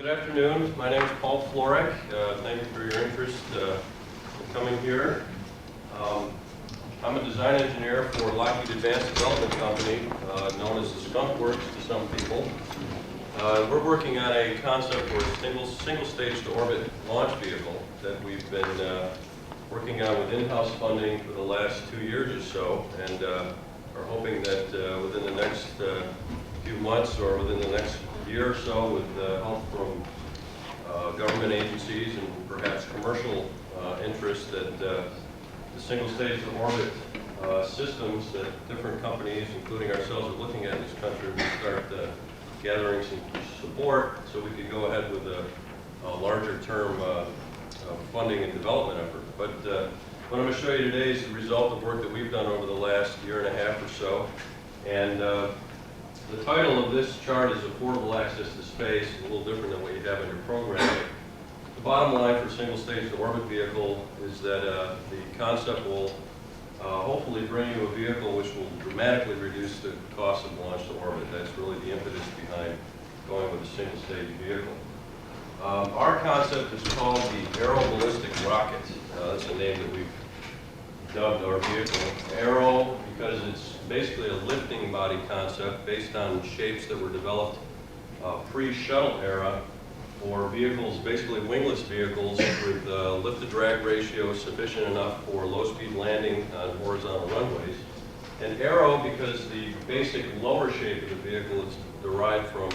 Good afternoon. My name is Paul Florock. Thank you for your interest in coming here. I'm a design engineer for Lockheed Advanced Development Company, known as the Skunk Works to some people. We're working on a concept for a single stage to orbit launch vehicle that we've been working on with in-house funding for the last 2 years or so, and are hoping that within the next few months or within the next year or so, with help from government agencies and perhaps commercial interest, that the single stage to orbit systems that different companies, including ourselves, are looking at in this country will start gathering some support so we could go ahead with a larger term funding and development effort. But what I'm going to show you today is the result of work that we've done over the last year and a half or so. And the title of this chart is Affordable Access to Space, a little different than what you have in your program. The bottom line for single stage to orbit vehicle is that the concept will hopefully bring you a vehicle which will dramatically reduce the cost of launch to orbit. That's really the impetus behind going with a single stage vehicle. Our concept is called the Aero Ballistic Rocket. That's the name that we've dubbed our vehicle. Aero because it's basically a lifting body concept based on shapes that were developed pre-shuttle era for vehicles, basically wingless vehicles with lift-to-drag ratio sufficient enough for low-speed landing on horizontal runways. And aero because the basic lower shape of the vehicle is derived from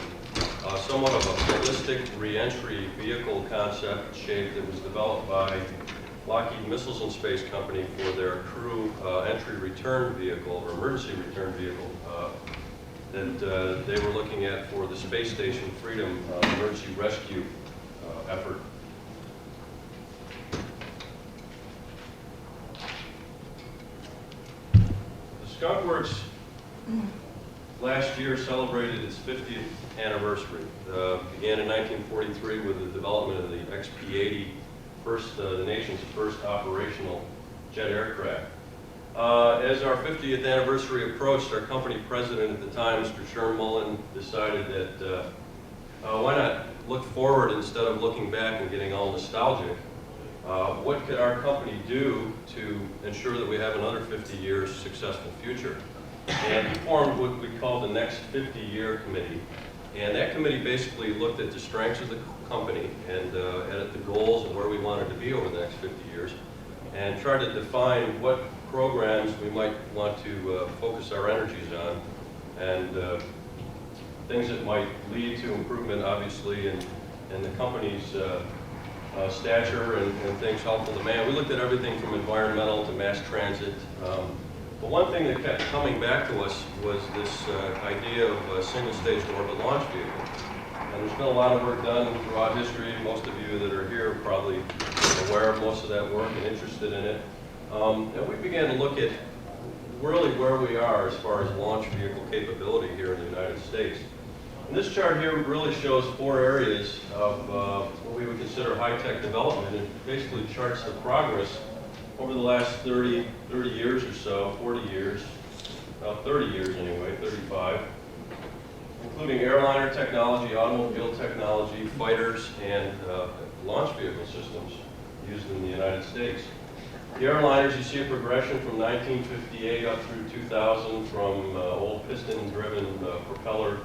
somewhat of a ballistic reentry vehicle concept shape that was developed by Lockheed Missiles and Space Company for their crew entry return vehicle or emergency return vehicle that they were looking at for the Space Station Freedom emergency rescue effort. The Skunk Works last year celebrated its 50th anniversary. Began in 1943 with the development of the XP-80, the nation's first operational jet aircraft. As our 50th anniversary approached, our company president at the time, Mr. Schernmullen, decided that why not look forward instead of looking back and getting all nostalgic. What could our company do to ensure that we have another 50 years successful future? And he formed what we call the Next 50-Year Committee. And that committee basically looked at the strengths of the company and at the goals and where we wanted to be over the next 50 years and tried to define what programs we might want to focus our energies on and things that might lead to improvement, obviously, in the company's stature and things helpful to man. We looked at everything from environmental to mass transit. But one thing that kept coming back to us was this idea of a single-stage orbit launch vehicle. And there's been a lot of work done throughout history. Most of you that are here are probably aware of most of that work and interested in it. And we began to look at really where we are as far as launch vehicle capability here in the United States. And this chart here really shows 4 areas of what we would consider high-tech development. It basically charts the progress over the last 30 years or so, 40 years, about 30 years anyway, 35, including airliner technology, automobile technology, fighters, and launch vehicle systems used in the United States. The airliners, you see a progression from 1958 up through 2000 from old piston-driven propeller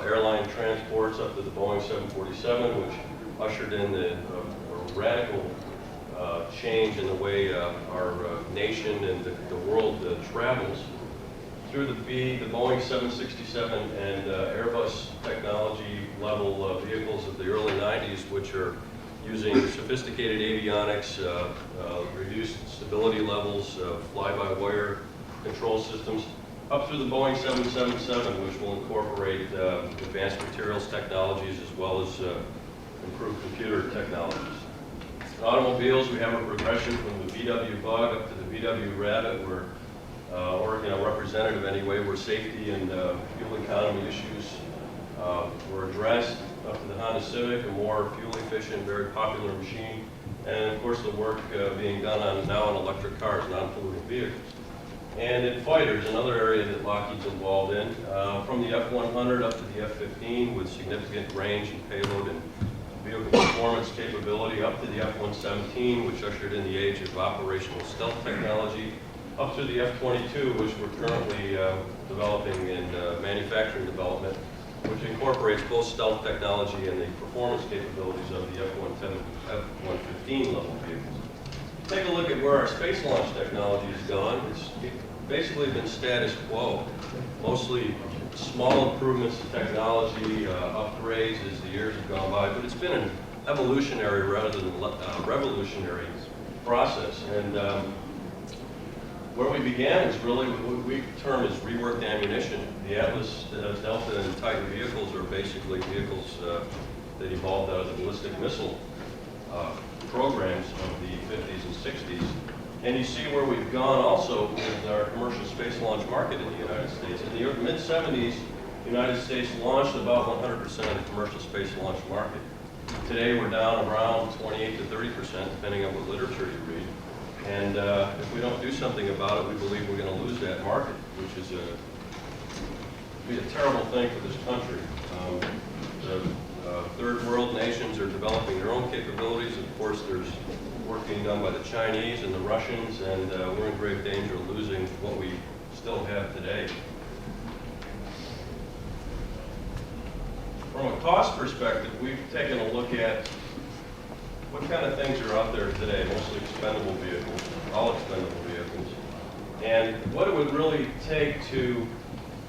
airline transports up to the Boeing 747, which ushered in a radical change in the way our nation and the world travels, through the Boeing 767 and Airbus technology level vehicles of the early 90s, which are using sophisticated avionics, reduced stability levels, fly-by-wire control systems, up through the Boeing 777, which will incorporate advanced materials technologies as well as improved computer technologies. In automobiles, we have a progression from the VW Bug up to the VW Rabbit, where, or representative anyway, where safety and fuel economy issues were addressed, up to the Honda Civic, a more fuel-efficient, very popular machine, and of course the work being done now on electric cars, non-polluting vehicles. And in fighters, another area that Lockheed's involved in, from the F-100 up to the F-15 with significant range and payload and vehicle performance capability, up to the F-117, which ushered in the age of operational stealth technology, up to the F-22, which we're currently developing in manufacturing development, which incorporates both stealth technology and the performance capabilities of the F-115 level vehicles. Take a look at where our space launch technology has gone. It's basically been status quo, mostly small improvements in technology, upgrades as the years have gone by, but it's been an evolutionary rather than revolutionary process. And where we began is really what we term as reworked ammunition. The Atlas, Delta, and Titan vehicles are basically vehicles that evolved out of the ballistic missile programs of the 50s and 60s. And you see where we've gone also with our commercial space launch market in the United States. In the mid-70s, the United States launched about 100% of the commercial space launch market. Today we're down around 28 to 30%, depending on what literature you read. And if we don't do something about it, we believe we're going to lose that market, which is be a terrible thing for this country. The third world nations are developing their own capabilities. Of course, there's work being done by the Chinese and the Russians, and we're in grave danger of losing what we still have today. From a cost perspective, we've taken a look at what kind of things are out there today, mostly expendable vehicles, all expendable vehicles, and what it would really take to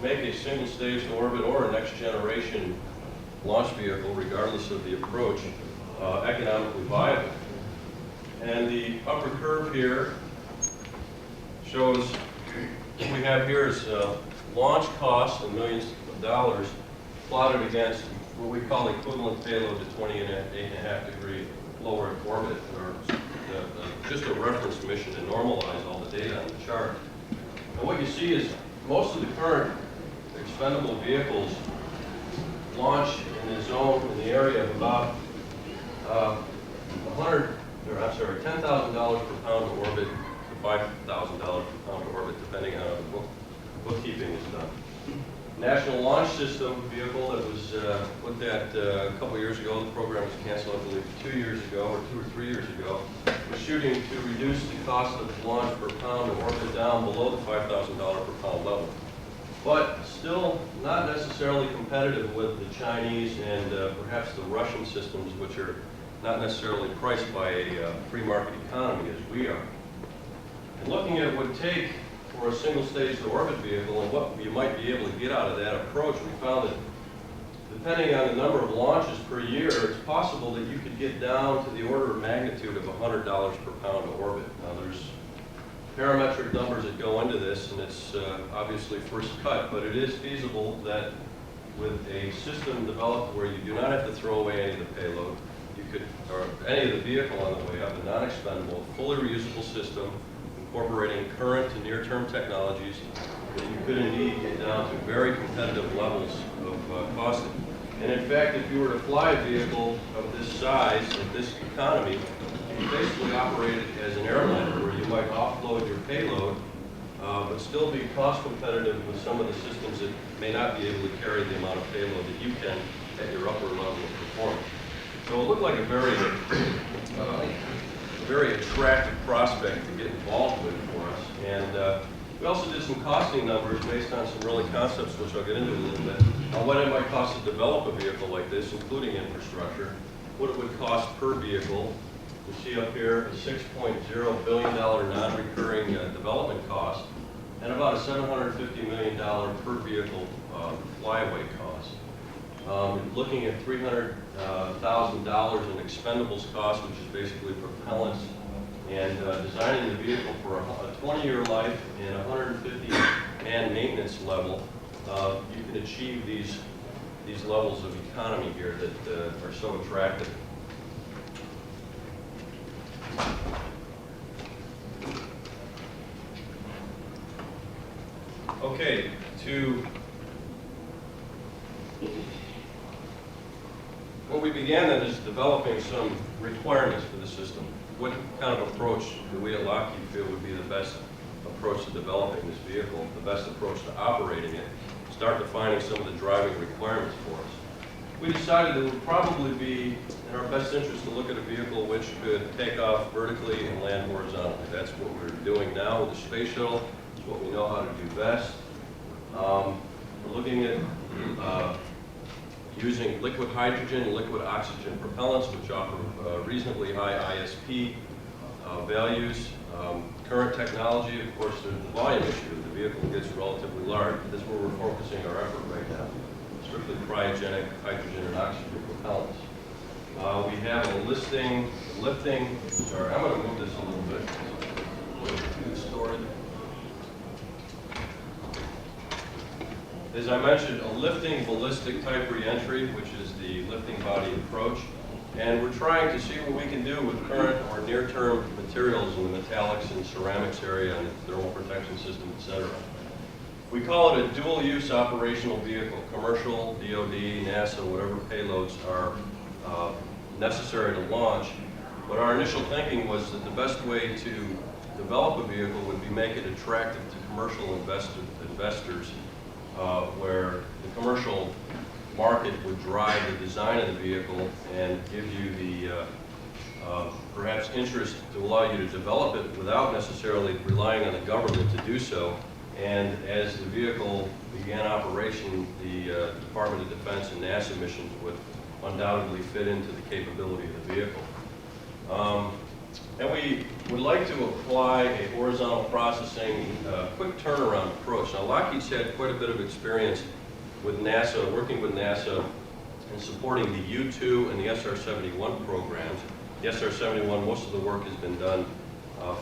make a single stage to orbit or a next generation launch vehicle, regardless of the approach, economically viable. And the upper curve here shows what we have here is launch cost in millions of dollars plotted against what we call equivalent payload to 28.5 degree lower orbit, or just a reference mission to normalize all the data on the chart. And what you see is most of the current expendable vehicles launch in the zone in the area of about $10,000 per pound to orbit to $5,000 per pound to orbit, depending on how the bookkeeping is done. National Launch System vehicle that was looked at a couple years ago. The program was canceled, I believe, 2 years ago or 2 or 3 years ago. Was shooting to reduce the cost of launch per pound to orbit down below the $5,000 per pound level. But still not necessarily competitive with the Chinese and perhaps the Russian systems, which are not necessarily priced by a free market economy as we are. And looking at what it would take for a single stage to orbit vehicle and what you might be able to get out of that approach, we found that depending on the number of launches per year, it's possible that you could get down to the order of magnitude of $100 per pound to orbit. Now there's parametric numbers that go into this, and it's obviously first cut, but it is feasible that with a system developed where you do not have to throw away any of the payload, you could, or any of the vehicle on the way up, a non-expendable, fully reusable system incorporating current to near-term technologies, that you could indeed get down to very competitive levels of costing. And in fact, if you were to fly a vehicle of this size, of this economy, you basically operate it as an airliner where you might offload your payload, but still be cost competitive with some of the systems that may not be able to carry the amount of payload that you can at your upper level of performance. So it looked like a very attractive prospect to get involved with for us. And we also did some costing numbers based on some early concepts, which I'll get into a little bit, on what it might cost to develop a vehicle like this, including infrastructure, what it would cost per vehicle. You see up here a $6.0 billion non-recurring development cost, and about a $750 million per vehicle flyaway cost. Looking at $300,000 in expendables cost, which is basically propellants, and designing the vehicle for a 20-year life and 150-man maintenance level, you can achieve these levels of economy here that are so attractive. Okay, what we began then is developing some requirements for the system. What kind of approach do we at Lockheed feel would be the best approach to developing this vehicle, the best approach to operating it, start defining some of the driving requirements for us. We decided it would probably be in our best interest to look at a vehicle which could take off vertically and land horizontally. That's what we're doing now with the space shuttle. It's what we know how to do best. We're looking at using liquid hydrogen and liquid oxygen propellants, which offer reasonably high ISP values. Current technology, of course, there's the volume issue. The vehicle gets relatively large. That's where we're focusing our effort right now. Strictly cryogenic hydrogen and oxygen propellants. We have a lifting, sorry, I'm going to move this a little bit. As I mentioned, a lifting ballistic type reentry, which is the lifting body approach. And we're trying to see what we can do with current or near-term materials in the metallics and ceramics area and the thermal protection system, etc. We call it a dual-use operational vehicle. Commercial, DoD, NASA, whatever payloads are necessary to launch. But our initial thinking was that the best way to develop a vehicle would be make it attractive to commercial investors, where the commercial market would drive the design of the vehicle and give you the perhaps interest to allow you to develop it without necessarily relying on the government to do so. And as the vehicle began operation, the Department of Defense and NASA missions would undoubtedly fit into the capability of the vehicle. And we would like to apply a horizontal processing, quick turnaround approach. Now, Lockheed's had quite a bit of experience with NASA, working with NASA and supporting the U-2 and the SR-71 programs. The SR-71, most of the work has been done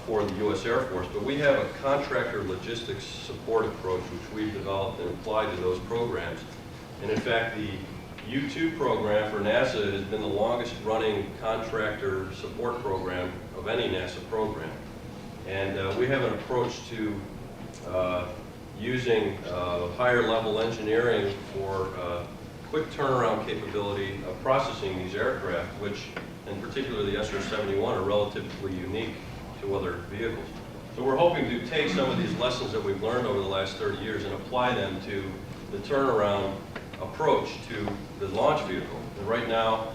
for the U.S. Air Force, but we have a contractor logistics support approach which we've developed and applied to those programs. And in fact, the U-2 program for NASA has been the longest running contractor support program of any NASA program. And we have an approach to using higher level engineering for quick turnaround capability of processing these aircraft, which in particular the SR-71 are relatively unique to other vehicles. So we're hoping to take some of these lessons that we've learned over the last 30 years and apply them to the turnaround approach to the launch vehicle. And right now,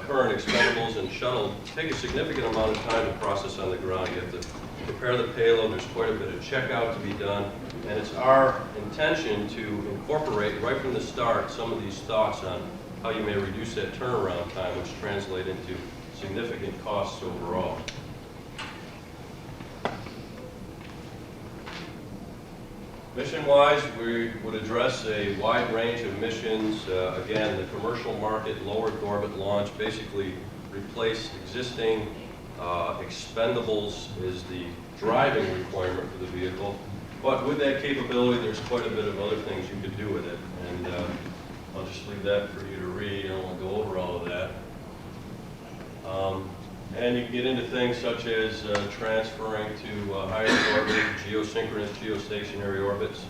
current expendables and shuttle take a significant amount of time to process on the ground. You have to prepare the payload, there's quite a bit of checkout to be done, and it's our intention to incorporate right from the start some of these thoughts on how you may reduce that turnaround time, which translate into significant costs overall. Mission-wise, we would address a wide range of missions. Again, the commercial market, low Earth orbit launch, basically replace existing expendables is the driving requirement for the vehicle. But with that capability, there's quite a bit of other things you could do with it. And I'll just leave that for you to read. I don't want to go over all of that. And you can get into things such as transferring to higher orbit, geosynchronous, geostationary orbits.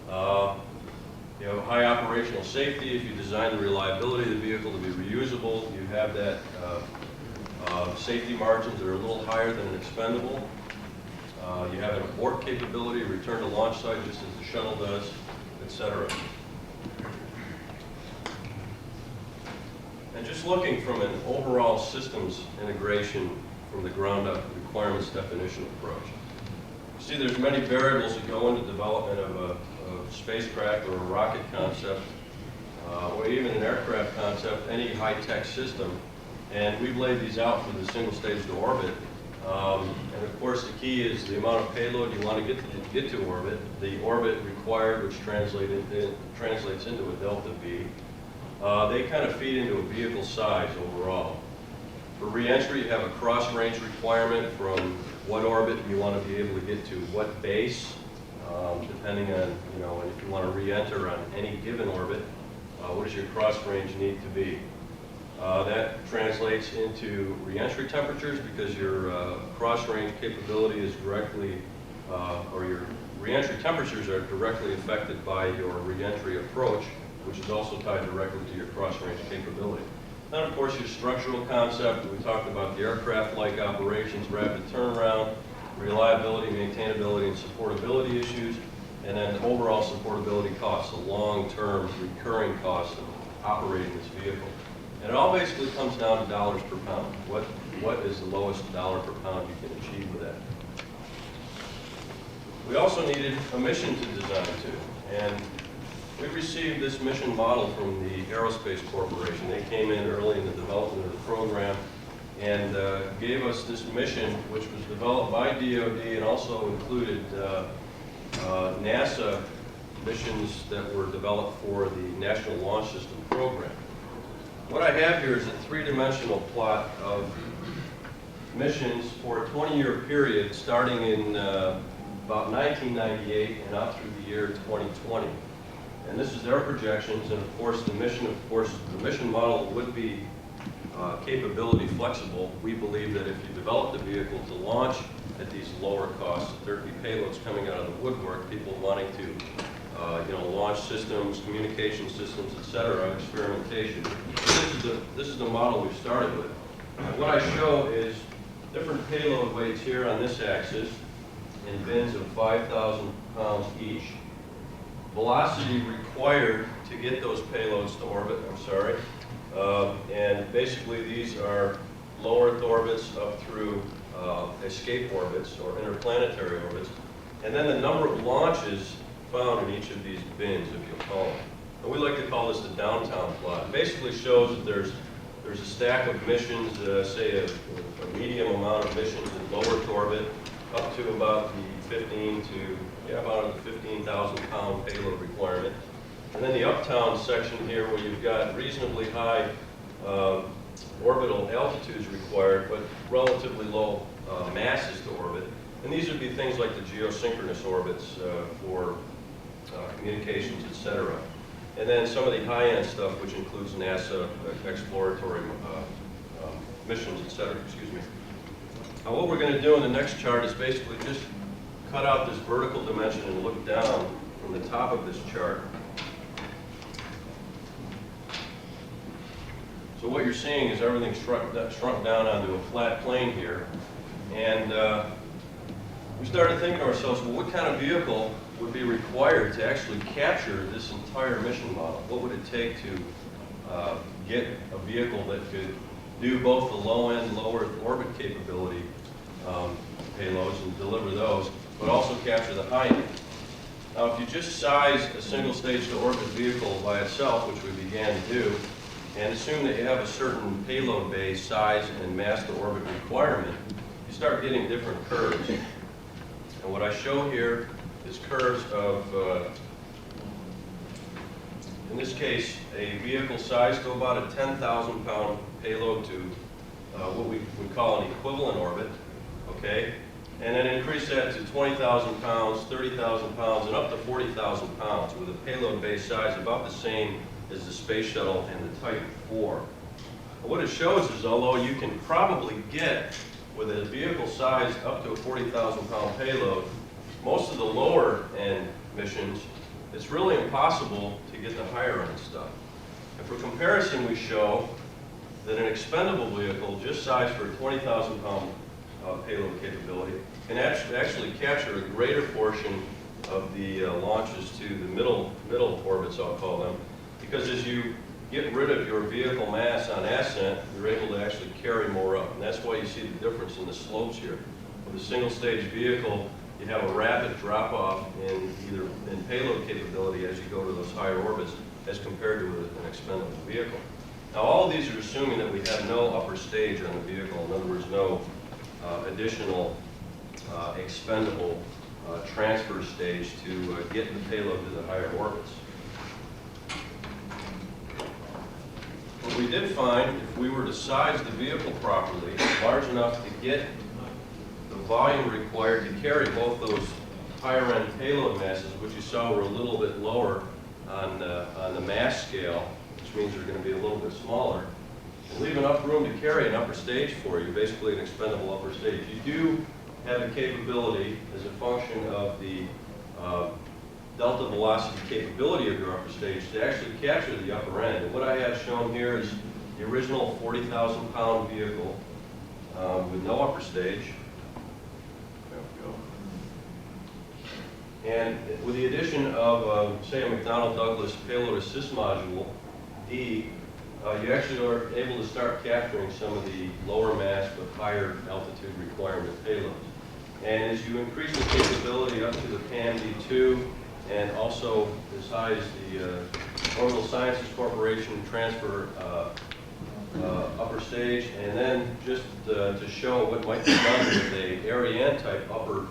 You have high operational safety. If you design the reliability of the vehicle to be reusable, you have that safety margins that are a little higher than an expendable. You have an abort capability, return to launch site just as the shuttle does, etc. And just looking from an overall systems integration from the ground up requirements definition approach. See, there's many variables that go into development of a spacecraft or a rocket concept, or even an aircraft concept, any high-tech system. And we've laid these out for the single stage to orbit. And of course, the key is the amount of payload you want to get to orbit, the orbit required, which translates into a delta V. They kind of feed into a vehicle size overall. For re-entry, you have a cross-range requirement from what orbit you want to be able to get to what base, depending on, if you want to re-enter on any given orbit, what does your cross-range need to be? That translates into re-entry temperatures because your cross-range capability is directly, or your re-entry temperatures are directly affected by your re-entry approach, which is also tied directly to your cross-range capability. Then, of course, your structural concept. We talked about the aircraft-like operations, rapid turnaround, reliability, maintainability, and supportability issues, and then overall supportability costs, the long-term recurring costs of operating this vehicle. And it all basically comes down to dollars per pound. What is the lowest dollar per pound you can achieve with that? We also needed a mission to design to, and we received this mission model from the Aerospace Corporation. They came in early in the development of the program and gave us this mission, which was developed by DoD and also included NASA missions that were developed for the National Launch System program. What I have here is a three-dimensional plot of missions for a 20-year period starting in about 1998 and up through the year 2020. And this is their projections, and of course the mission model would be capability flexible. We believe that if you develop the vehicle to launch at these lower costs, that there'd be payloads coming out of the woodwork, people wanting to launch systems, communication systems, etc., experimentation. This is the model we've started with. What I show is different payload weights here on this axis in bins of 5,000 pounds each. Velocity required to get those payloads to orbit, and basically these are low Earth orbits up through escape orbits or interplanetary orbits, and then the number of launches found in each of these bins, if you'll call them. And we like to call this the downtown plot. It basically shows that there's a stack of missions, say a medium amount of missions in low Earth orbit, up to about the 15,000 pound payload requirement. And then the uptown section here where you've got reasonably high orbital altitudes required, but relatively low masses to orbit. And these would be things like the geosynchronous orbits for communications, etc. And then some of the high-end stuff, which includes NASA exploratory missions, etc. Now what we're going to do in the next chart is basically just cut out this vertical dimension and look down from the top of this chart. So what you're seeing is everything shrunk down onto a flat plane here. And we started thinking to ourselves, well, what kind of vehicle would be required to actually capture this entire mission model? What would it take to get a vehicle that could do both the low-end, low Earth orbit capability payloads and deliver those, but also capture the high end? Now, if you just size a single stage to orbit vehicle by itself, which we began to do, and assume that you have a certain payload bay size and mass to orbit requirement, you start getting different curves. And what I show here is curves of, in this case, a vehicle size to about a 10,000 pound payload to what we would call an equivalent orbit, okay? And then increase that to 20,000 pounds, 30,000 pounds, and up to 40,000 pounds with a payload base size about the same as the Space Shuttle and the Type 4. But what it shows is, although you can probably get, with a vehicle size up to a 40,000 pound payload, most of the lower end missions, it's really impossible to get the higher end stuff. And for comparison, we show that an expendable vehicle just sized for a 20,000 pound payload capability can actually capture a greater portion of the launches to the middle orbits, I'll call them, because as you get rid of your vehicle mass on ascent, you're able to actually carry more up. And that's why you see the difference in the slopes here. With a single stage vehicle, you have a rapid drop off in payload capability as you go to those higher orbits as compared to an expendable vehicle. Now all of these are assuming that we have no upper stage on the vehicle. In other words, no additional expendable transfer stage to get the payload to the higher orbits. What we did find, if we were to size the vehicle properly, large enough to get the volume required to carry both those higher end payload masses, which you saw were a little bit lower on the mass scale, which means they're going to be a little bit smaller, and leave enough room to carry an upper stage for you, basically an expendable upper stage. You do have the capability as a function of the delta velocity capability of your upper stage to actually capture the upper end. And what I have shown here is the original 40,000 pound vehicle with no upper stage. And with the addition of, say, a McDonnell Douglas payload assist module, D, you actually are able to start capturing some of the lower mass but higher altitude requirement payloads. And as you increase the capability up to the PAM-D2 and also as high as the Orbital Sciences Corporation transfer upper stage, and then just to show what might be done with a Ariane type upper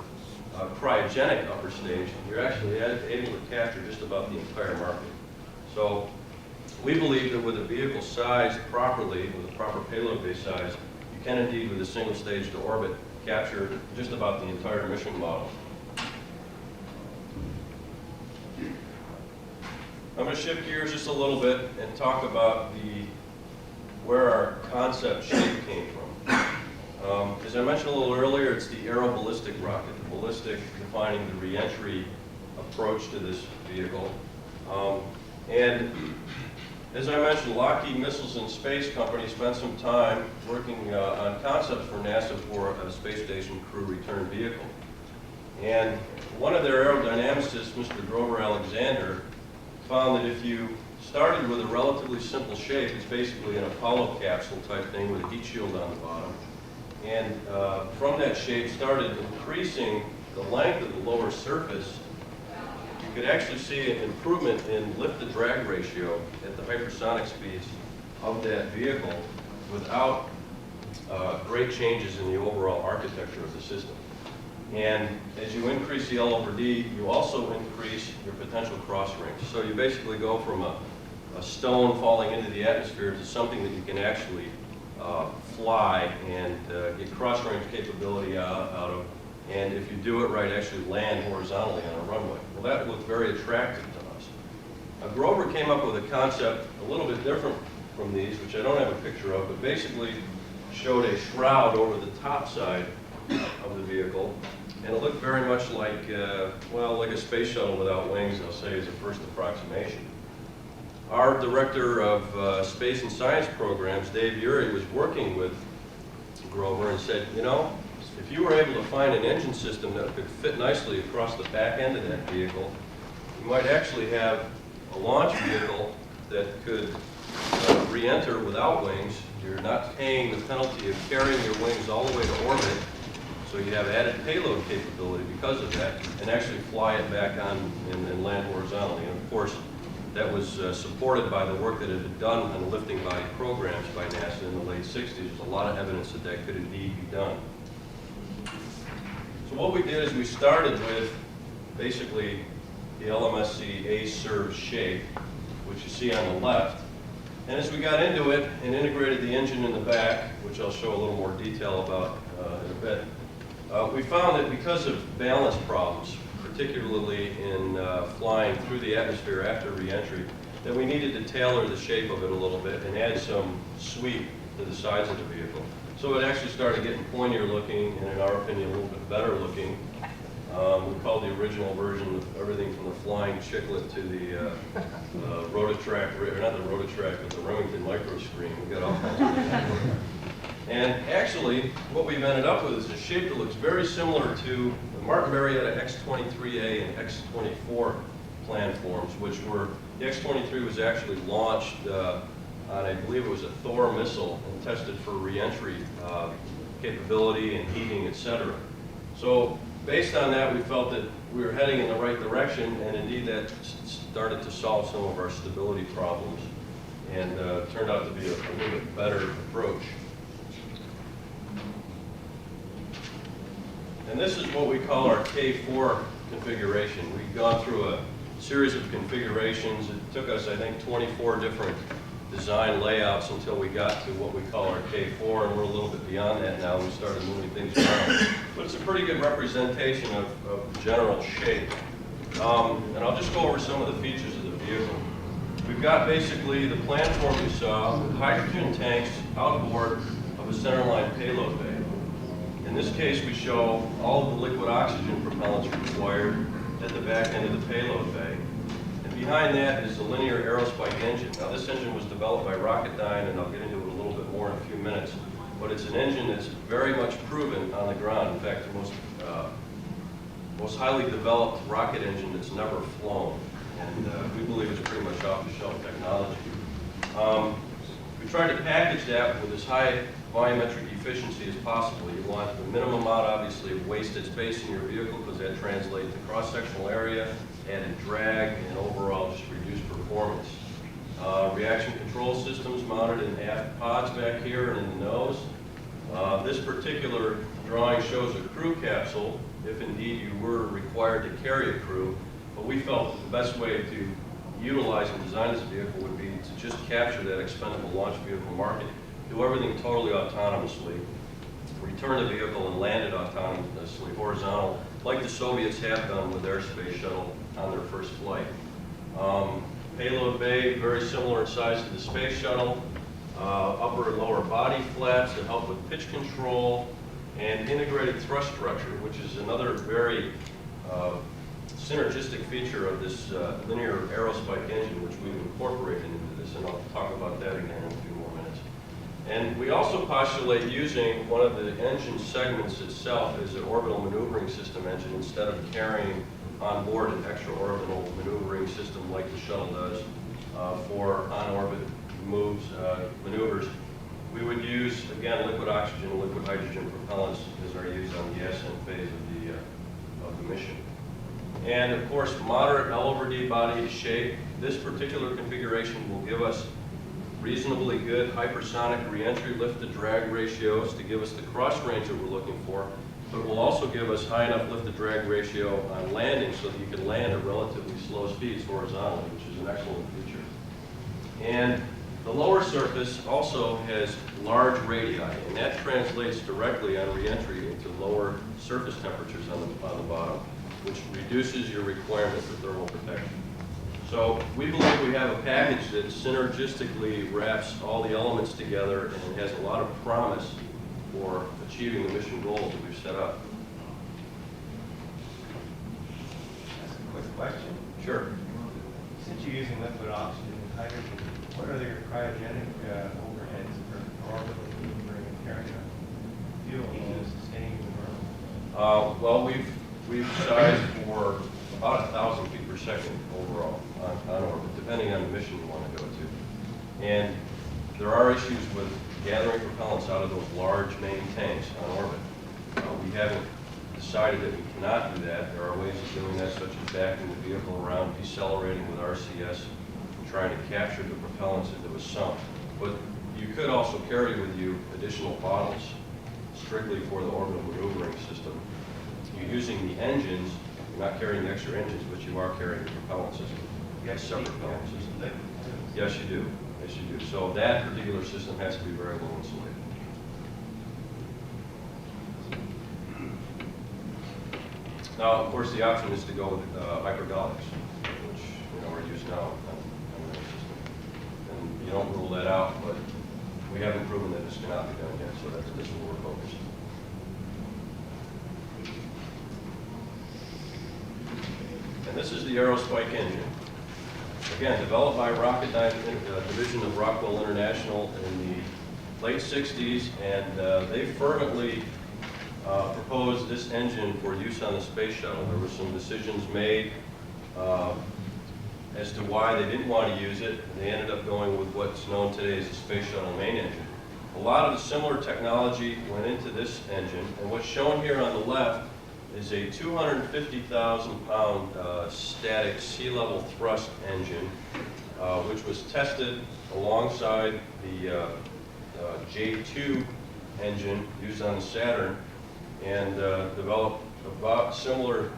cryogenic upper stage, you're actually able to capture just about the entire market. So we believe that with a vehicle sized properly, with a proper payload base size, you can indeed, with a single stage to orbit, capture just about the entire mission model. I'm going to shift gears just a little bit and talk about where our concept shape came from. As I mentioned a little earlier, it's the aeroballistic rocket, the ballistic defining the reentry approach to this vehicle. And as I mentioned, Lockheed Missiles and Space Company spent some time working on concepts for NASA for a space station crew return vehicle. And one of their aerodynamicists, Mr. Grover Alexander, found that if you started with a relatively simple shape, it's basically an Apollo capsule type thing with a heat shield on the bottom, and from that shape started increasing the length of the lower surface, you could actually see an improvement in lift-to-drag ratio at the hypersonic speeds of that vehicle without great changes in the overall architecture of the system. And as you increase the L over D, you also increase your potential cross range. So you basically go from a stone falling into the atmosphere to something that you can actually fly and get cross range capability out of. And if you do it right, actually land horizontally on a runway. Well, that looked very attractive to us. Grover came up with a concept a little bit different from these, which I don't have a picture of, but basically showed a shroud over the top side of the vehicle. And it looked very much like, well, like a space shuttle without wings, I'll say, as a first approximation. Our director of space and science programs, Dave Urey, was working with Grover and said, you know, if you were able to find an engine system that could fit nicely across the back end of that vehicle, you might actually have a launch vehicle that could re-enter without wings. You're not paying the penalty of carrying your wings all the way to orbit, so you have added payload capability because of that, and actually fly it back on and land horizontally. And of course, that was supported by the work that had been done on the lifting body programs by NASA in the late 60s. There's a lot of evidence that that could indeed be done. So what we did is we started with basically the LMSC A-serve shape, which you see on the left. And as we got into it and integrated the engine in the back, which I'll show a little more detail about in a bit, we found that because of balance problems, particularly in flying through the atmosphere after re-entry, that we needed to tailor the shape of it a little bit and add some sweep to the sides of the vehicle. So it actually started getting pointier looking, and in our opinion, a little bit better looking. We called the original version of everything from the flying chiclet to the Rotatrack, or not the Rotatrack, but the Remington micro screen. We got all kinds of things. And actually, what we've ended up with is a shape that looks very similar to the Martin Marietta X-23A and X-24 planforms, which were, the X-23 was actually launched on, I believe it was a Thor missile, and tested for re-entry capability and heating, etc. So based on that, we felt that we were heading in the right direction, and indeed that started to solve some of our stability problems and turned out to be a little bit better approach. And this is what we call our K4 configuration. We've gone through a series of configurations. It took us, I think, 24 different design layouts until we got to what we call our K4, and we're a little bit beyond that now. We started moving things around. But it's a pretty good representation of general shape. And I'll just go over some of the features of the vehicle. We've got basically the platform you saw with hydrogen tanks outboard of a centerline payload bay. In this case, we show all of the liquid oxygen propellants required at the back end of the payload bay. And behind that is the linear Aerospike engine. Now, this engine was developed by Rocketdyne, and I'll get into it a little bit more in a few minutes. But it's an engine that's very much proven on the ground. In fact, the most most highly developed rocket engine that's never flown. And we believe it's pretty much off-the-shelf technology. We tried to package that with as high volumetric efficiency as possible. You want the minimum amount, obviously, of wasted space in your vehicle because that translates to cross-sectional area, added drag, and overall just reduced performance. Reaction control systems mounted in aft pods back here and in the nose. This particular drawing shows a crew capsule, if indeed you were required to carry a crew, but we felt that the best way to utilize and design this vehicle would be to just capture that expendable launch vehicle market, do everything totally autonomously, return the vehicle and land it autonomously, horizontal, like the Soviets have done with their space shuttle on their first flight. Payload bay, very similar in size to the space shuttle. Upper and lower body flaps that help with pitch control, and integrated thrust structure, which is another very synergistic feature of this linear Aerospike engine, which we've incorporated into this, and I'll talk about that again in a few more minutes. And we also postulate using one of the engine segments itself as an orbital maneuvering system engine instead of carrying on board an extra orbital maneuvering system like the shuttle does for on-orbit moves, maneuvers. We would use, again, liquid oxygen and liquid hydrogen propellants as are used on the ascent phase of the mission. And of course, moderate L over D body shape. This particular configuration will give us reasonably good hypersonic reentry lift-to-drag ratios to give us the cross range that we're looking for, but it will also give us high enough lift-to-drag ratio on landing so that you can land at relatively slow speeds horizontally, which is an excellent feature. And the lower surface also has large radii, and that translates directly on reentry into lower surface temperatures on the bottom, which reduces your requirement for thermal protection. So we believe we have a package that synergistically wraps all the elements together and has a lot of promise for achieving the mission goals that we've set up. That's a quick question. Sure. Since you're using liquid oxygen and hydrogen, what are your cryogenic overheads for orbital maneuvering and carrying fuel to sustain the world? Well, we've sized for about 1,000 feet per second overall on orbit, depending on the mission you want to go to. And there are issues with gathering propellants out of those large main tanks on orbit. We haven't decided that we cannot do that. There are ways of doing that, such as backing the vehicle around, decelerating with RCS, and trying to capture the propellants if it was sunk. But you could also carry with you additional bottles strictly for the orbital maneuvering system. You're using the engines, you're not carrying the extra engines, but you are carrying the propellant system. Yes, separate propellant system. Yes, you do. Yes, you do. So that particular system has to be very well insulated. Now, of course, the option is to go with hypergolics, which are used now on the system. And you don't rule that out, but we haven't proven that this cannot be done yet, so that's where we're focused. And this is the Aerospike engine. Again, developed by Rocketdyne division of Rockwell International in the late 60s, and they fervently proposed this engine for use on the space shuttle. There were some decisions made as to why they didn't want to use it, and they ended up going with what's known today as the space shuttle main engine. A lot of the similar technology went into this engine, and what's shown here on the left is a 250,000-pound static sea-level thrust engine, which was tested alongside the J2 engine used on the Saturn, and developed about similar,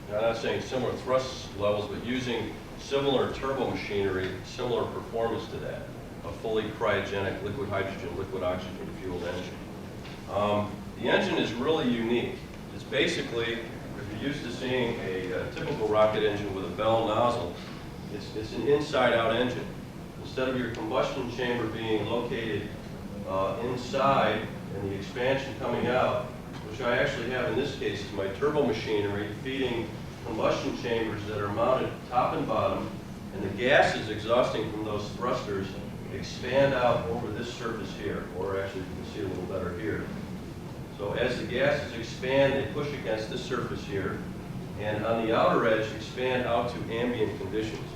I'm not saying similar thrust levels, but using similar turbo machinery, similar performance to that, a fully cryogenic liquid hydrogen, liquid oxygen fueled engine. The engine is really unique. It's basically, if you're used to seeing a typical rocket engine with a bell nozzle, it's an inside-out engine. Instead of your combustion chamber being located inside and the expansion coming out, which I actually have in this case is my turbo machinery feeding combustion chambers that are mounted top and bottom, and the gases exhausting from those thrusters expand out over this surface here, or actually you can see a little better here. So as the gases expand, they push against this surface here, and on the outer edge expand out to ambient conditions,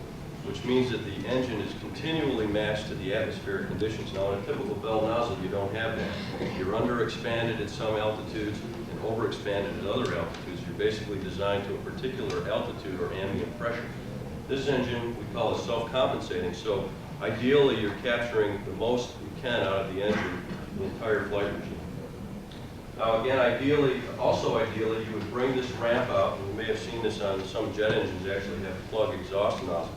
which means that the engine is continually matched to the atmospheric conditions. Now, in a typical bell nozzle, you don't have that. You're underexpanded at some altitudes and overexpanded at other altitudes. You're basically designed to a particular altitude or ambient pressure. This engine, we call it self-compensating, so ideally you're capturing the most you can out of the engine, the entire flight regime. Now again, also ideally, you would bring this ramp out, and you may have seen this on some jet engines actually have plug exhaust nozzles,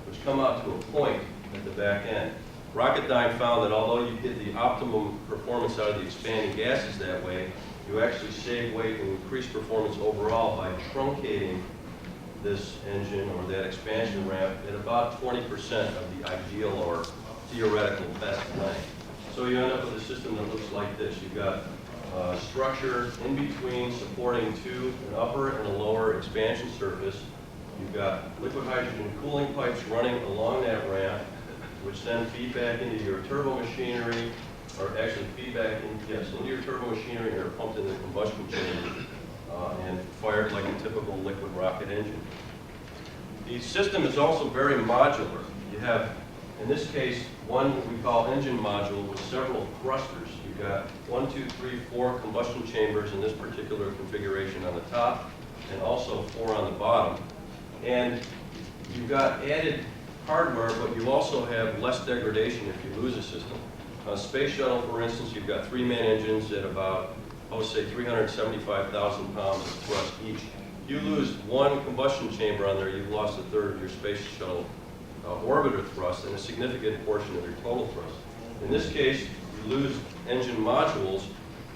which come out to a point at the back end. Rocketdyne found that although you get the optimum performance out of the expanding gases that way, you actually save weight and increase performance overall by truncating this engine or that expansion ramp at about 20% of the ideal or theoretical best length. So you end up with a system that looks like this. You've got structure in between supporting an upper and a lower expansion surface. You've got liquid hydrogen cooling pipes running along that ramp, which then feed back into your turbo machinery, or actually feed back into your turbo machinery, and are pumped into the combustion chamber and fired like a typical liquid rocket engine. The system is also very modular. You have, in this case, one we call engine module with several thrusters. You've got 1, 2, 3, 4 combustion chambers in this particular configuration on the top, and also 4 on the bottom. And you've got added hardware, but you also have less degradation if you lose a system. Space Shuttle, for instance, you've got 3-man engines at about, say, 375,000 pounds of thrust each. If you lose one combustion chamber on there, you've lost a third of your Space Shuttle orbiter thrust and a significant portion of your total thrust. In this case, you lose engine modules,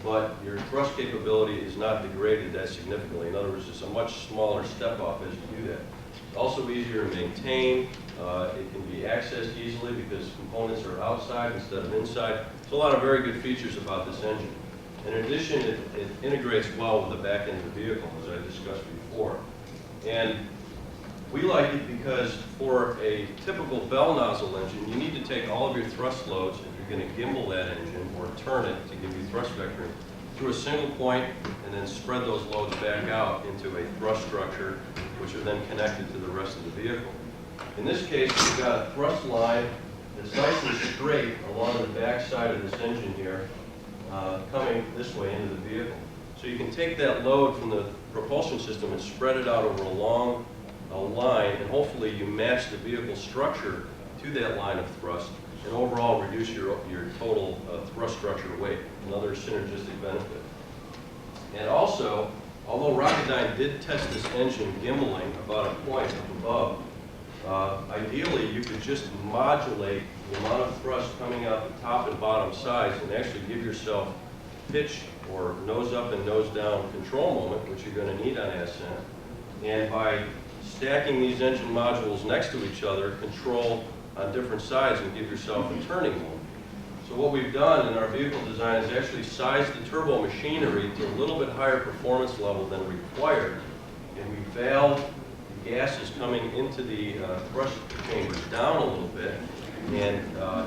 but your thrust capability is not degraded that significantly. In other words, it's a much smaller step off as you do that. It's also easier to maintain. It can be accessed easily because components are outside instead of inside. There's a lot of very good features about this engine. In addition, it integrates well with the back end of the vehicle, as I discussed before. And we like it because for a typical bell nozzle engine, you need to take all of your thrust loads if you're going to gimbal that engine or turn it to give you thrust vectoring through a single point and then spread those loads back out into a thrust structure, which are then connected to the rest of the vehicle. In this case, we've got a thrust line that's nice and straight along the back side of this engine here, coming this way into the vehicle. So you can take that load from the propulsion system and spread it out over a long line, and hopefully you match the vehicle structure to that line of thrust, and overall reduce your total thrust structure weight, another synergistic benefit. And also, although Rocketdyne did test this engine gimbaling about a point up above, ideally you could just modulate the amount of thrust coming out the top and bottom sides and actually give yourself pitch or nose up and nose down control moment, which you're going to need on ascent. And by stacking these engine modules next to each other, control on different sides and give yourself a turning moment. So what we've done in our vehicle design is actually size the turbo machinery to a little bit higher performance level than required, and we valve the gases coming into the thrust chambers down a little bit and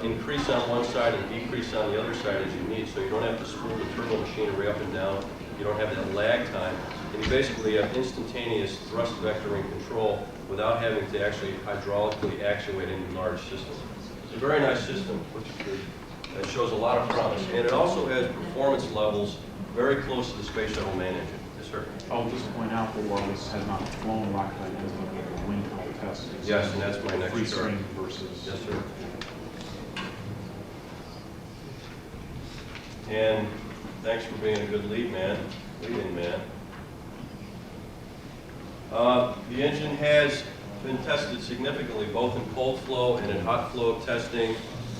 increase on one side and decrease on the other side as you need, so you don't have to spool the turbo machinery up and down, you don't have that lag time, and you basically have instantaneous thrust vectoring control without having to actually hydraulically actuate any large systems. It's a very nice system, which that shows a lot of promise, and it also has performance levels very close to the Space Shuttle main engine. Yes, sir. I'll just point out that while this has not flown, Rocketdyne has looked at the wind tunnel test. Yes, and that's my next free chart. stream versus. Yes, sir. And thanks for being a good lead-in man. The engine has been tested significantly, both in cold flow and in hot flow testing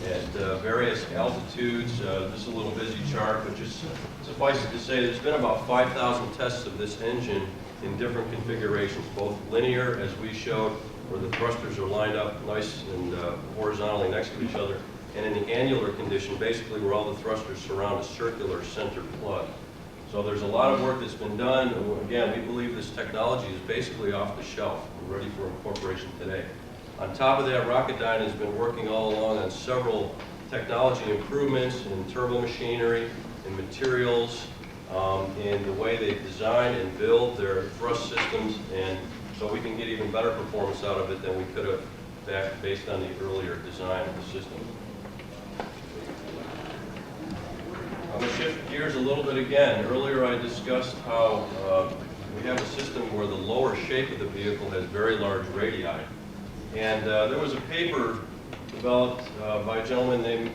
at various altitudes. This is a little busy chart, but just suffice it to say there's been about 5,000 tests of this engine in different configurations, both linear, as we showed, where the thrusters are lined up nice and horizontally next to each other, and in the annular condition, basically where all the thrusters surround a circular center plug. So there's a lot of work that's been done. Again, we believe this technology is basically off the shelf and ready for incorporation today. On top of that, Rocketdyne has been working all along on several technology improvements in turbo machinery, in materials, in the way they design and build their thrust systems, and so we can get even better performance out of it than we could have back based on the earlier design of the system. I'm going to shift gears a little bit again. Earlier I discussed how we have a system where the lower shape of the vehicle has very large radii. And there was a paper developed by a gentleman named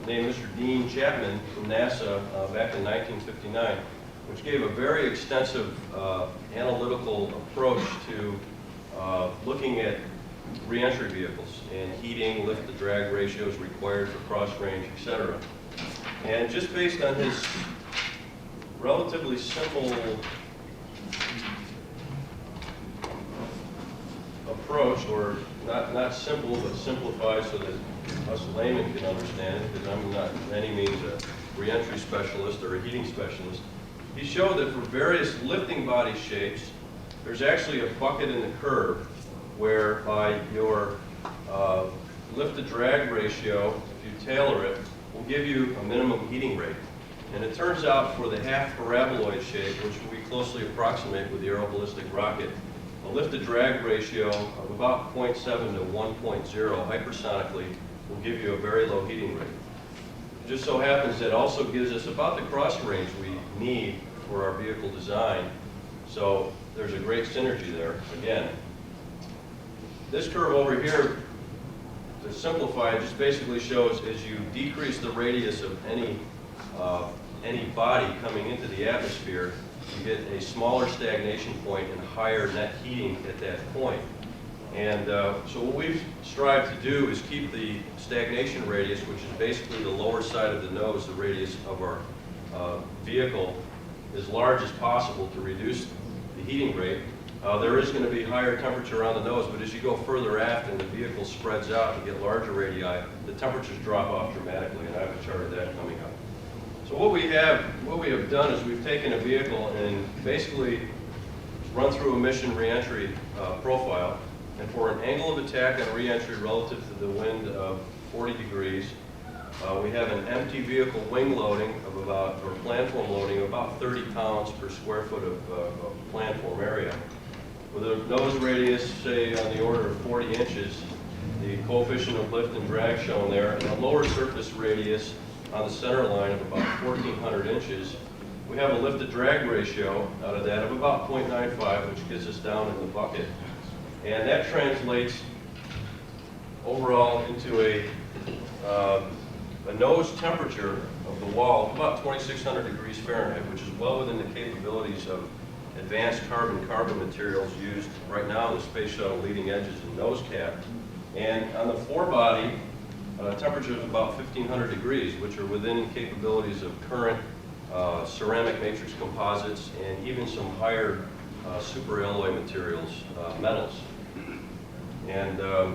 Mr. Dean Chapman from NASA back in 1959, which gave a very extensive analytical approach to looking at reentry vehicles and heating, lift to drag ratios required for cross range, etc. And just based on his relatively simple approach, or not simple, but simplified so that us laymen can understand it, because I'm not by any means a reentry specialist or a heating specialist. He showed that for various lifting body shapes, there's actually a bucket in the curve whereby your lift to drag ratio, if you tailor it, will give you a minimum heating rate. And it turns out for the half paraboloid shape, which we closely approximate with the aeroballistic rocket, a lift to drag ratio of about 0.7 to 1.0 hypersonically will give you a very low heating rate. It just so happens that also gives us about the cross range we need for our vehicle design. So there's a great synergy there. Again, this curve over here, to simplify it, just basically shows as you decrease the radius of any body coming into the atmosphere, you get a smaller stagnation point and higher net heating at that point. And so what we've strived to do is keep the stagnation radius, which is basically the lower side of the nose, the radius of our vehicle, as large as possible to reduce the heating rate. There is going to be higher temperature on the nose, but as you go further aft and the vehicle spreads out and get larger radii, the temperatures drop off dramatically, and I have a chart of that coming up. So what we have done is we've taken a vehicle and basically run through a mission reentry profile, and for an angle of attack on reentry relative to the wind of 40 degrees, we have an empty vehicle wing loading of about, or planform loading of about 30 pounds per square foot of planform area. With a nose radius, say, on the order of 40 inches, the coefficient of lift and drag shown there, and a lower surface radius on the center line of about 1,400 inches, we have a lift to drag ratio out of that of about 0.95, which gets us down in the bucket. And that translates overall into a nose temperature of the wall of about 2,600 degrees Fahrenheit, which is well within the capabilities of advanced carbon materials used right now in the space shuttle leading edges and nose cap. And on the forebody, temperature is about 1,500 degrees, which are within capabilities of current ceramic matrix composites and even some higher super alloy materials, metals. And I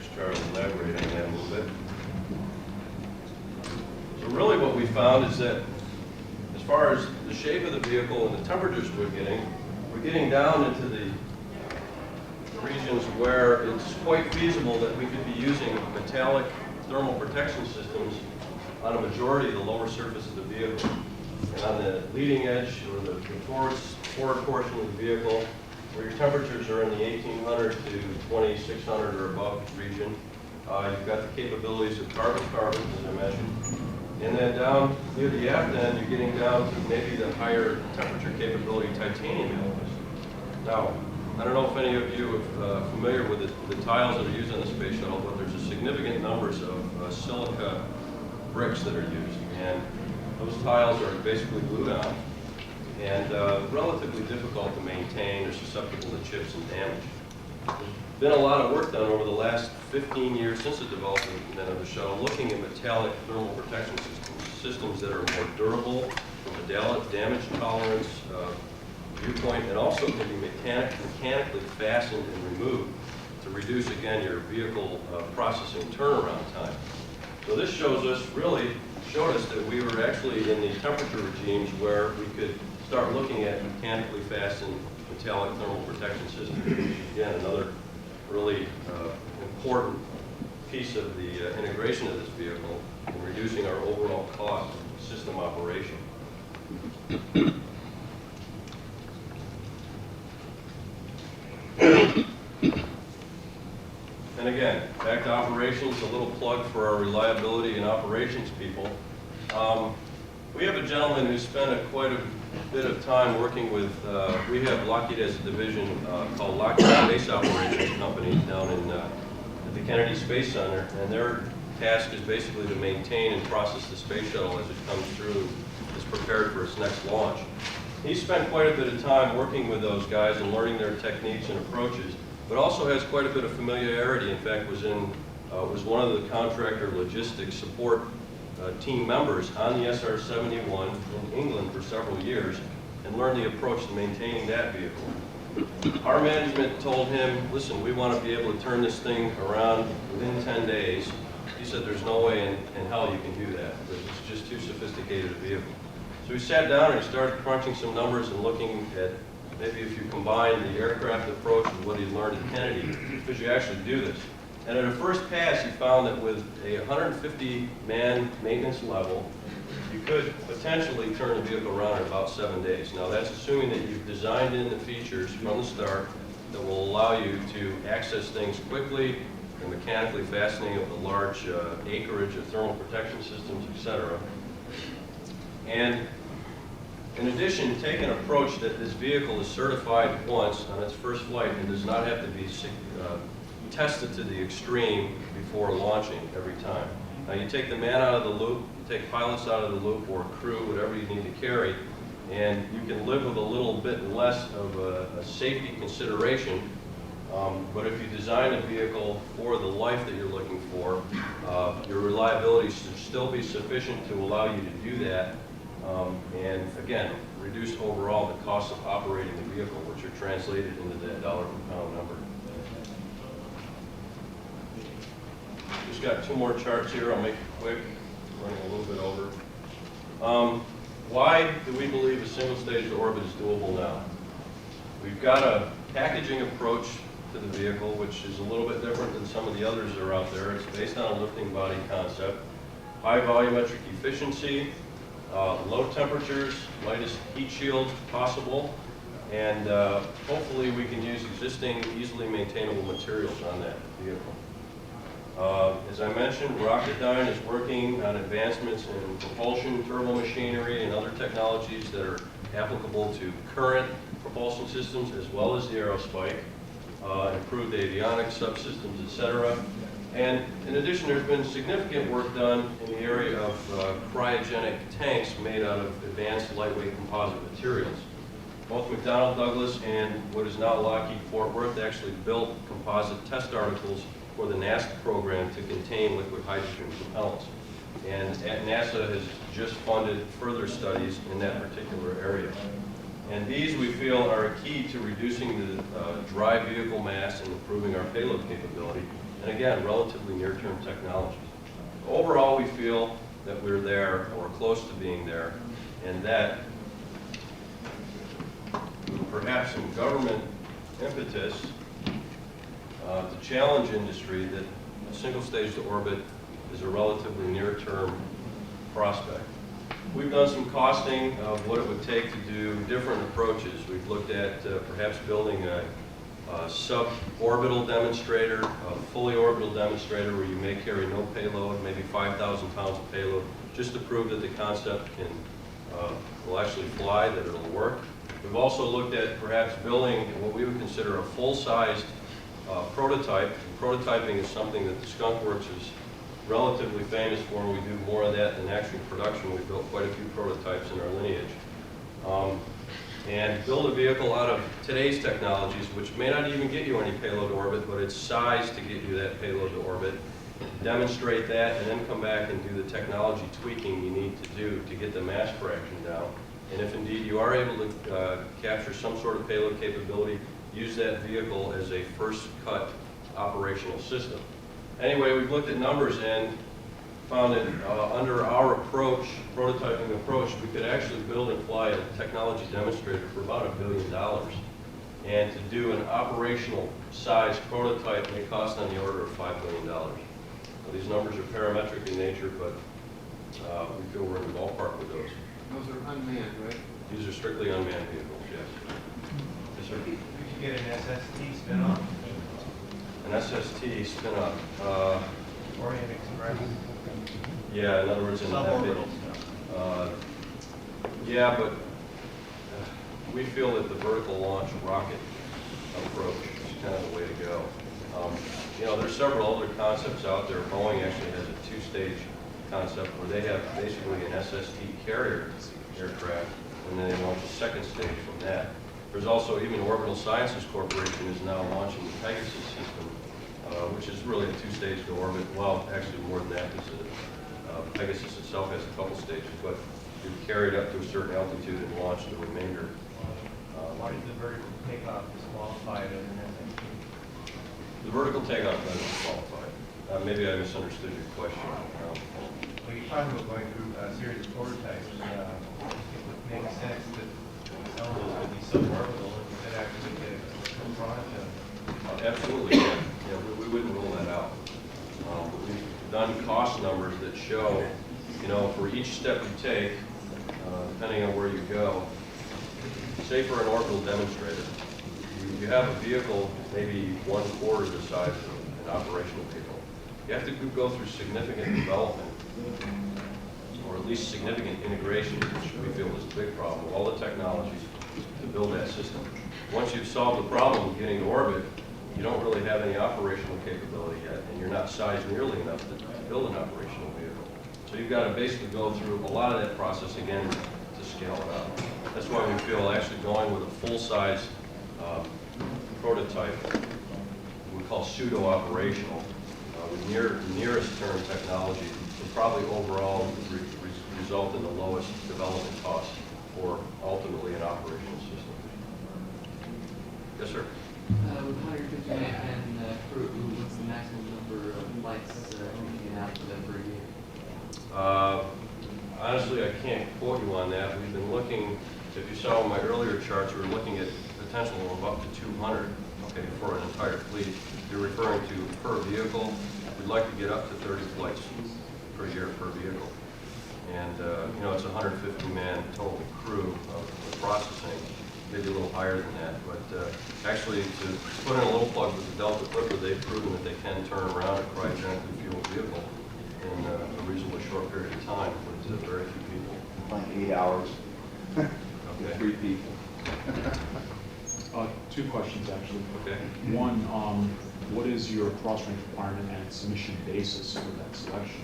just try to elaborate on that a little bit. So really what we found is that as far as the shape of the vehicle and the temperatures we're getting down into the regions where it's quite feasible that we could be using metallic thermal protection systems on a majority of the lower surface of the vehicle. And on the leading edge, or the forward portion of the vehicle, where your temperatures are in the 1,800 to 2,600 or above region, you've got the capabilities of carbon-carbon, as I mentioned. And then down near the aft end, you're getting down to maybe the higher temperature capability titanium alloys. Now, I don't know if any of you are familiar with the tiles that are used on the space shuttle, but there's a significant numbers of silica bricks that are used. And those tiles are basically glued on and relatively difficult to maintain. They're susceptible to chips and damage. There's been a lot of work done over the last 15 years since the development of the shuttle, looking at metallic thermal protection systems that are more durable from a damage tolerance viewpoint, and also can be mechanically fastened and removed to reduce, again, your vehicle processing turnaround time. So this showed us that we were actually in the temperature regimes where we could start looking at mechanically fastened metallic thermal protection systems, which is, again, another really important piece of the integration of this vehicle in reducing our overall cost system operation. And again, back to operations, a little plug for our reliability and operations people. We have a gentleman who spent quite a bit of time working with, we have Lockheed as a division called Lockheed Space Operations Company down at the Kennedy Space Center, and their task is basically to maintain and process the space shuttle as it comes through, is prepared for its next launch. He spent quite a bit of time working with those guys and learning their techniques and approaches, but also has quite a bit of familiarity. In fact, was one of the contractor logistics support team members on the SR-71 in England for several years and learned the approach to maintaining that vehicle. Our management told him, listen, we want to be able to turn this thing around within 10 days. He said there's no way in hell you can do that, because it's just too sophisticated a vehicle. So we sat down and he started crunching some numbers and looking at maybe if you combine the aircraft approach with what he learned at Kennedy, could you actually do this? And at a first pass, he found that with a 150-man maintenance level, you could potentially turn the vehicle around in about 7 days. Now, that's assuming that you've designed in the features from the start that will allow you to access things quickly, the mechanically fastening of the large acreage of thermal protection systems, etc. And in addition, take an approach that this vehicle is certified once on its first flight and does not have to be tested to the extreme before launching every time. Now you take the man out of the loop, you take pilots out of the loop or crew, whatever you need to carry, and you can live with a little bit less of a safety consideration. But if you design a vehicle for the life that you're looking for, your reliability should still be sufficient to allow you to do that. And again, reduce overall the cost of operating the vehicle, which are translated into that dollar per pound number. Just got two more charts here. I'll make it quick, running a little bit over. Why do we believe a single stage to orbit is doable now? We've got a packaging approach to the vehicle, which is a little bit different than some of the others that are out there. It's based on a lifting body concept, high volumetric efficiency, low temperatures, lightest heat shield possible, and hopefully we can use existing, easily maintainable materials on that vehicle. As I mentioned, Rocketdyne is working on advancements in propulsion, turbo machinery, and other technologies that are applicable to current propulsion systems as well as the Aerospike, improved avionics, subsystems, etc. And in addition, there's been significant work done in the area of cryogenic tanks made out of advanced lightweight composite materials. Both McDonnell Douglas and what is now Lockheed Fort Worth actually built composite test articles for the NASA program to contain liquid hydrogen propellants. And NASA has just funded further studies in that particular area. And these, we feel, are a key to reducing the dry vehicle mass and improving our payload capability. And again, relatively near-term technologies. Overall, we feel that we're there, or close to being there, and that perhaps some government impetus to challenge industry that a single stage to orbit is a relatively near-term prospect. We've done some costing of what it would take to do different approaches. We've looked at perhaps building a suborbital demonstrator, a fully orbital demonstrator where you may carry no payload, maybe 5,000 pounds of payload, just to prove that the concept will actually fly, that it'll work. We've also looked at perhaps building what we would consider a full-sized prototype. Prototyping is something that the Skunk Works is relatively famous for. We do more of that than actual production. We've built quite a few prototypes in our lineage. And build a vehicle out of today's technologies, which may not even get you any payload to orbit, but it's sized to get you that payload to orbit. Demonstrate that, and then come back and do the technology tweaking you need to do to get the mass fraction down. And if indeed you are able to capture some sort of payload capability, use that vehicle as a first cut operational system. Anyway, we've looked at numbers and found that under our approach, prototyping approach, we could actually build and fly a technology demonstrator for about $1 billion. And to do an operational size prototype may cost on the order of $5 million. Now, these numbers are parametric in nature, but we feel we're in the ballpark with those. Those are unmanned, right? These are strictly unmanned vehicles, yes. Yes, sir. We could get an SST spin-off An SST spin-up. Orient Express. Yeah, in other words, in that big. Suborbital stuff. Yeah, but we feel that the vertical launch rocket approach is kind of the way to go. You know, there's several other concepts out there. Boeing actually has a two-stage concept where they have basically an SST carrier aircraft, and then they launch a second stage from that. There's also even Orbital Sciences Corporation is now launching the Pegasus system, which is really a two-stage to orbit. Well, actually more than that, because Pegasus itself has a couple stages, but you're carried up to a certain altitude and launched the remainder. Why does the vertical takeoff disqualify it as an SST? The vertical takeoff doesn't qualify. Maybe I misunderstood your question. Well, you're talking about going through a series of prototypes. It would make sense that some of those would be suborbital and you could actually get a front. Absolutely, yeah. Yeah, we wouldn't rule that out. We've done cost numbers that show, you know, for each step you take, depending on where you go, say for an orbital demonstrator, you have a vehicle maybe 1/4 the size of an operational vehicle. You have to go through significant development, or at least significant integration, which we feel is a big problem with all the technologies to build that system. Once you've solved the problem of getting to orbit, you don't really have any operational capability yet, and you're not sized nearly enough to build an operational vehicle. So you've got to basically go through a lot of that process again to scale it up. That's why we feel actually going with a full-size prototype, we call pseudo-operational, with nearest term technology, will probably overall result in the lowest development cost for ultimately an operational system. Yes, sir. With 150 man crew, what's the maximum number of flights you can have for them per year? Honestly, I can't quote you on that. We've been looking, if you saw my earlier charts, we were looking at potential of up to 200, okay, for an entire fleet. You're referring to per vehicle. We'd like to get up to 30 flights per year per vehicle. And, you know, it's a 150-man total crew of processing, maybe a little higher than that. But actually, to put in a little plug with the Delta Clipper, they've proven that they can turn around a cryogenically fueled vehicle in a reasonably short period of time with very few people. Like 8 hours. Okay. 3 people. Two questions, actually. Okay. One, what is your cross-range requirement and submission basis for that selection?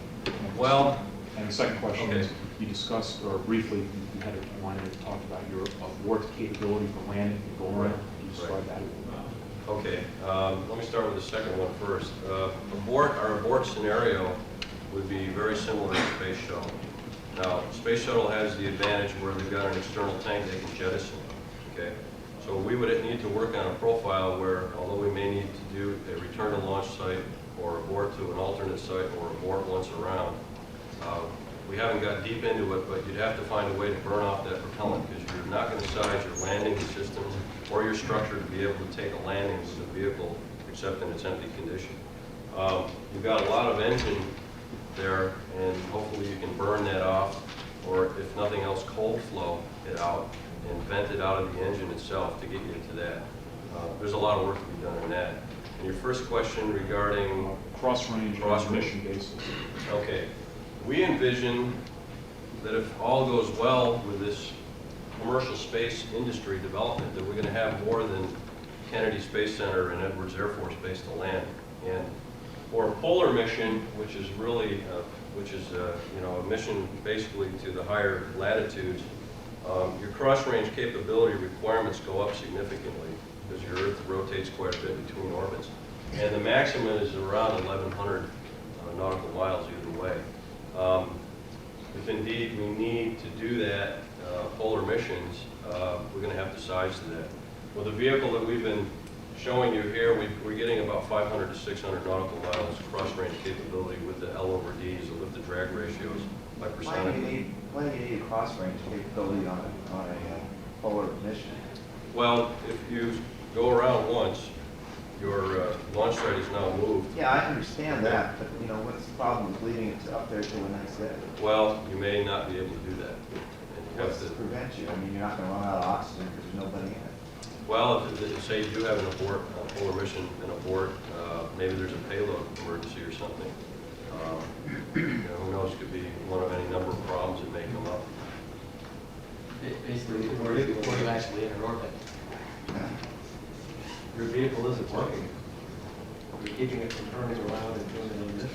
Well, And the second question okay. is, you discussed, or briefly, you had a line that talked about your abort capability for landing and going around. Can you describe that? Okay, let me start with the second one first. Our abort scenario would be very similar to Space Shuttle. Now, Space Shuttle has the advantage where they've got an external tank they can jettison, okay? So we would need to work on a profile where, although we may need to do a return to launch site or abort to an alternate site or abort once around, we haven't got deep into it, but you'd have to find a way to burn off that propellant because you're not going to size your landing systems or your structure to be able to take a landing with the vehicle except in its empty condition. You've got a lot of engine there, and hopefully you can burn that off, or if nothing else, cold flow it out and vent it out of the engine itself to get you to that. There's a lot of work to be done on that. And your first question regarding Cross-range and mission basis. okay. We envision that if all goes well with this commercial space industry development, that we're going to have more than Kennedy Space Center and Edwards Air Force Base to land. And for a polar mission, which is really, you know, a mission basically to the higher latitudes, your cross-range capability requirements go up significantly because your Earth rotates quite a bit between orbits. And the maximum is around 1,100 nautical miles either way. If indeed we need to do that, polar missions, we're going to have to size to that. With the vehicle that we've been showing you here, we're getting about 500 to 600 nautical miles cross-range capability with the L over Ds, the lift-to-drag ratios by Why do you need a cross-range capability on a polar mission? Well, if you go around once, your launch site is now moved. Yeah, I understand that, but you know, what's the problem with leaving it up there till the next day? Well, you may not be able to do that. And you have What's to to, prevent you? I mean, you're not gonna run out of oxygen because there's nobody in it. well, if, say you do have an abort, a polar mission, an abort, maybe there's a payload emergency or something. You know, who knows, could be one of any number of problems that may come up. Basically, before you actually enter orbit. Your vehicle isn't working. You're keeping it from turning around and doing an ignition.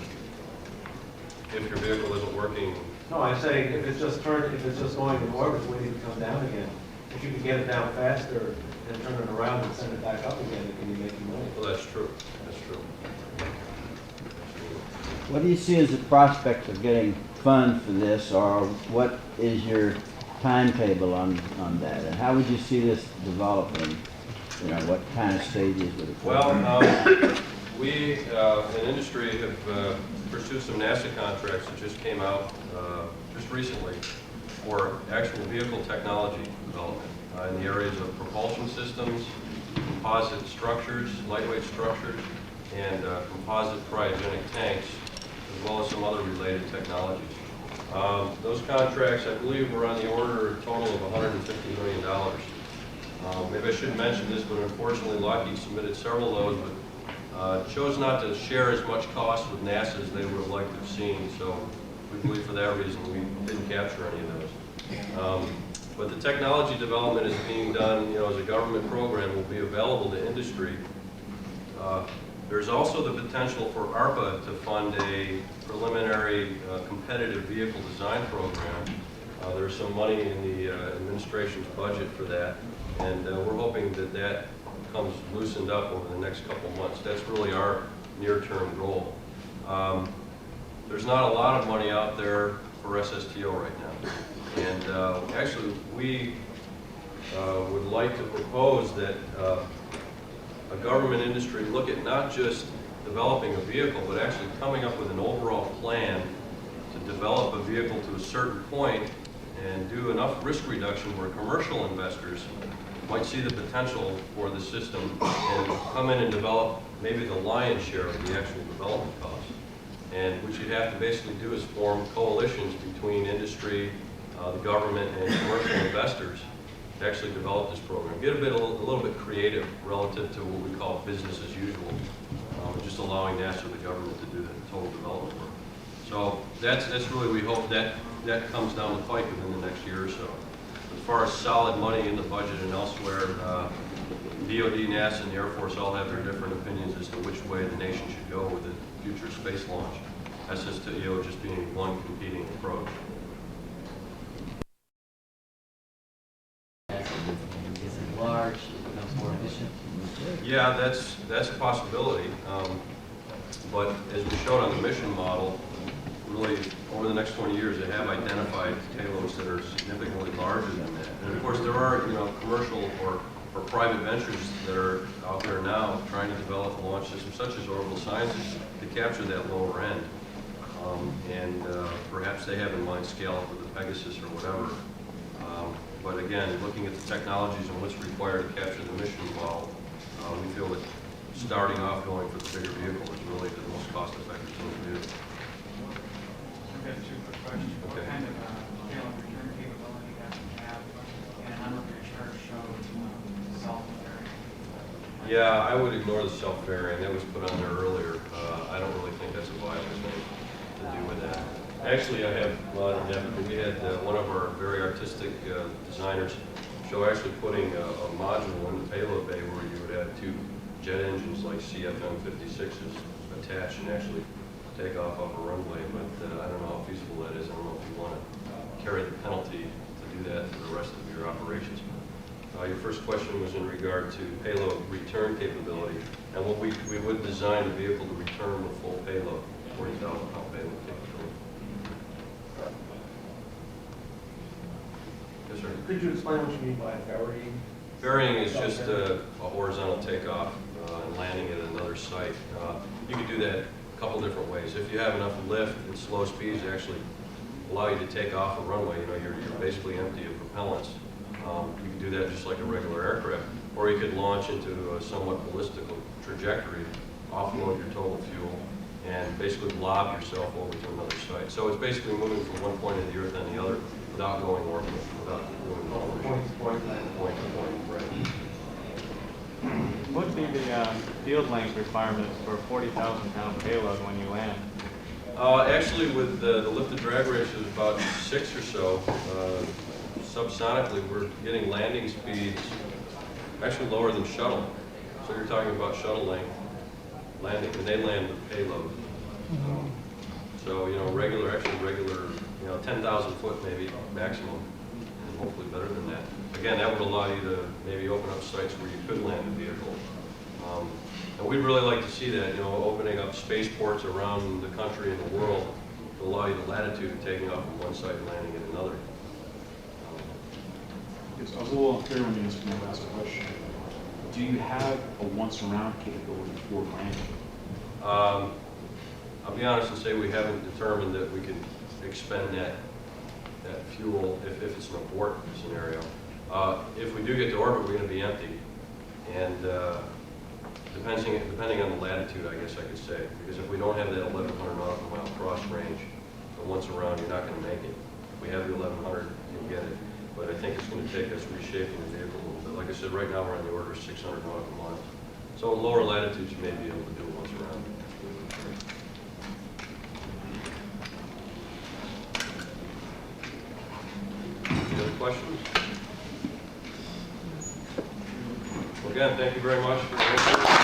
If your vehicle isn't working, No, I'm saying if it's just going in orbit, waiting to come down again. If you can get it down faster and turn it around and send it back up again, it can be making money. well, that's true, that's true. What do you see as the prospects of getting funds for this, or what is your timetable on that? And how would you see this developing? You know, what kind of stages would it go? Well, we in industry have pursued some NASA contracts that just came out just recently for actual vehicle technology development in the areas of propulsion systems, composite structures, lightweight structures, and composite cryogenic tanks, as well as some other related technologies. Those contracts, I believe, were on the order a total of $150 million. Maybe I shouldn't mention this, but unfortunately Lockheed submitted several of those, but chose not to share as much cost with NASA as they would have liked to have seen. So we believe for that reason we didn't capture any of those. But the technology development is being done, you know, as a government program, will be available to industry. There's also the potential for ARPA to fund a preliminary competitive vehicle design program. There's some money in the administration's budget for that, and we're hoping that that comes loosened up over the next couple of months. That's really our near-term goal. There's not a lot of money out there for SSTO right now, and actually we would like to propose that a government industry look at not just developing a vehicle, but actually coming up with an overall plan to develop a vehicle to a certain point and do enough risk reduction where commercial investors might see the potential for the system and come in and develop maybe the lion's share of the actual development cost. And what you'd have to basically do is form coalitions between industry, the government, and commercial investors to actually develop this program. Get a little bit creative relative to what we call business as usual, just allowing NASA or the government to do the total development work. So that's really, we hope that comes down the pike within the next year or so. As far as solid money in the budget and elsewhere, DOD, NASA, and the Air Force all have their different opinions as to which way the nation should go with the future space launch. SSTO just being one competing approach. As it gets large, it becomes more efficient. Yeah, that's a possibility. But as we showed on the mission model, really over the next 20 years, they have identified payloads that are significantly larger than that. And of course, there are commercial or private ventures that are out there now trying to develop launch systems such as Orbital Sciences to capture that lower end. Perhaps they have in mind scale up with the Pegasus or whatever. But again, looking at the technologies and what's required to capture the mission model, we feel that starting off going for the bigger vehicle is really the most cost-effective thing to do. I've got two quick questions. What Okay. kind of payload return capability does it have? And a number of your charts showed self-varying. Yeah, I would ignore the self-varying. That was put on there earlier. I don't really think that's a viable thing to do with that. Actually, I have, we had one of our very artistic designers show actually putting a module in the payload bay where you would have two jet engines like CFM56s attached and actually take off a runway, but I don't know how feasible that is. I don't know if you want to carry the penalty to do that for the rest of your operations. Your first question was in regard to payload return capability, and what we would design the vehicle to return with full payload, 40,000-pound payload capability. Yes, sir. Could you explain what you mean by varying? Varying is just a horizontal takeoff and landing at another site. You could do that a couple different ways. If you have enough lift and slow speeds to actually allow you to take off a runway, you know, you're basically empty of propellants. You can do that just like a regular aircraft, or you could launch into a somewhat ballistical trajectory, offload your total fuel, and basically lob yourself over to another site. So it's basically moving from one point of the Earth and the other without going orbital, without doing Point to point. point to point, right? What would be the field length requirements for a 40,000 pound payload when you land? Actually, with the lifted drag ratio is about 6 or so. Subsonically, we're getting landing speeds actually lower than shuttle. So you're talking about shuttle length landing, and they land with payload. So, you know, regular, 10,000 foot maybe maximum, and hopefully better than that. Again, that would allow you to maybe open up sites where you could land a vehicle. And we'd really like to see that, you know, opening up spaceports around the country and the world to allow you the latitude of taking off from one site and landing at another. Yes, I was a little unclear when you asked my last question. Do you have a once-around capability for landing? I'll be honest and say we haven't determined that we can expend that fuel if it's an abort scenario. If we do get to orbit, we're going to be empty. And depending on the latitude, I guess I could say. Because if we don't have that 1,100 nautical mile cross range, so once around, you're not going to make it. If we have the 1,100, you'll get it. But I think it's going to take us reshaping the vehicle a little bit. Like I said, right now we're on the order of 600 nautical miles. So in lower latitudes, you may be able to do it once around. Any other questions? Well, again, thank you very much for your interest.